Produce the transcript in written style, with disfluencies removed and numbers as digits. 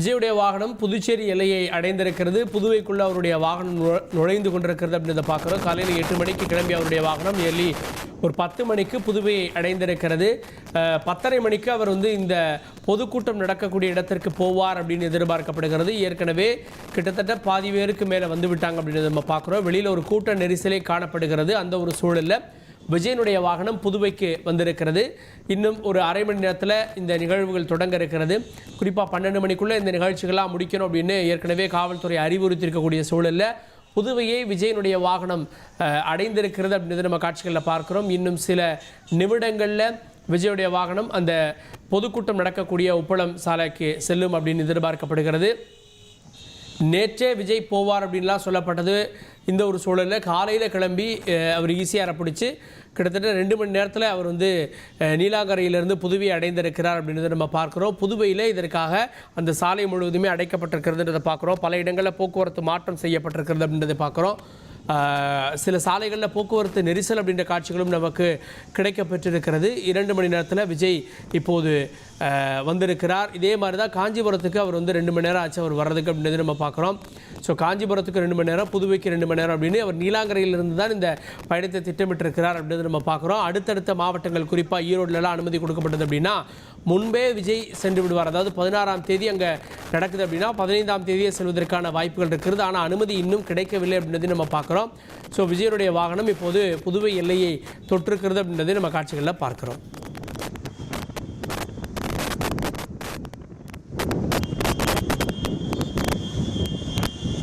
விஜயுடைய வாகனம் புதுச்சேரி எல்லையை அடைந்திருக்கிறது. புதுவைக்குள்ள அவருடைய வாகனம் நுழைந்து கொண்டிருக்கிறது அப்படின்றத பார்க்குறோம். காலையில் 8 மணிக்கு கிளம்பி அவருடைய வாகனம் ஏர்லி ஒரு 10 மணிக்கு புதுவையை அடைந்திருக்கிறது. 10:30 மணிக்கு அவர் இந்த பொதுக்கூட்டம் நடக்கக்கூடிய இடத்திற்கு போவார் அப்படின்னு எதிர்பார்க்கப்படுகிறது. ஏற்கனவே கிட்டத்தட்ட பாதி பேருக்கு மேலே வந்து விட்டாங்க அப்படின்றத நம்ம பார்க்குறோம். வெளியில் ஒரு கூட்ட நெரிசலே காணப்படுகிறது. அந்த ஒரு சூழலில் விஜயனுடைய வாகனம் புதுவைக்கு வந்திருக்கிறது. இன்னும் ஒரு அரை மணி நேரத்தில் இந்த நிகழ்வுகள் தொடங்க இருக்கிறது. குறிப்பாக 12 மணிக்குள்ளே இந்த நிகழ்ச்சிகள்லாம் முடிக்கணும் அப்படின்னு ஏற்கனவே காவல்துறை அறிவுறுத்தியிருக்கக்கூடிய சூழலில் புதுவையை விஜயனுடைய வாகனம் அடைந்திருக்கிறது அப்படின்றது நம்ம காட்சிகளில் பார்க்குறோம். இன்னும் சில நிமிடங்களில் விஜயுடைய வாகனம் அந்த பொதுக்கூட்டம் நடக்கக்கூடிய உப்பளம் சாலைக்கு செல்லும் அப்படின்னு எதிர்பார்க்கப்படுகிறது. நேற்றே விஜய் போவார் அப்படின்லாம் சொல்லப்பட்டது. இந்த ஒரு சூழலில் காலையில் கிளம்பி அவர் ஈசிஆரை பிடிச்சி கிட்டத்தட்ட 2 மணி நேரத்தில் அவர் நீலாங்கரையிலிருந்து புதுவையை அடைந்திருக்கிறார் அப்படின்றத நம்ம பார்க்குறோம். புதுவையில் இதற்காக அந்த சாலை முழுவதுமே அடைக்கப்பட்டிருக்கிறதுன்றதை பார்க்குறோம். பல இடங்களில் போக்குவரத்து மாற்றம் செய்யப்பட்டிருக்கிறது அப்படின்றத பார்க்குறோம். சில சாலைகளில் போக்குவரத்து நெரிசல் அப்படின்ற காட்சிகளும் நமக்கு கிடைக்கப்பெற்றிருக்கிறது. 2 மணி நேரத்தில் விஜய் இப்போது வந்திருக்கிறார். இதே மாதிரி தான் காஞ்சிபுரத்துக்கு அவர் 2 மணி நேரம் ஆச்சு அவர் வர்றதுக்கு அப்படின்றது நம்ம பார்க்குறோம். ஸோ காஞ்சிபுரத்துக்கு 2 மணி நேரம், புதுவைக்கு 2 மணி நேரம் அப்படின்னு அவர் நீலாங்கரையிலிருந்து தான் இந்த பயணத்தை திட்டமிட்டிருக்கிறார் அப்படின்றது நம்ம பார்க்குறோம். அடுத்தடுத்த மாவட்டங்கள் குறிப்பாக ஈரோடுலலாம் அனுமதி கொடுக்கப்பட்டது அப்படின்னா முன்பே விஜய் சென்று விடுவார். அதாவது 16ஆம் தேதி அங்கே நடக்குது அப்படின்னா 15ஆம் தேதியே செல்வதற்கான வாய்ப்புகள் இருக்கிறது. ஆனால் அனுமதி இன்னும் கிடைக்கவில்லை அப்படின்றது நம்ம பார்க்குறோம். ஸோ விஜயனுடைய வாகனம் இப்போது புதுவை எல்லையை தொற்றிருக்கிறது அப்படின்றதை நம்ம காட்சிகளில் பார்க்குறோம்.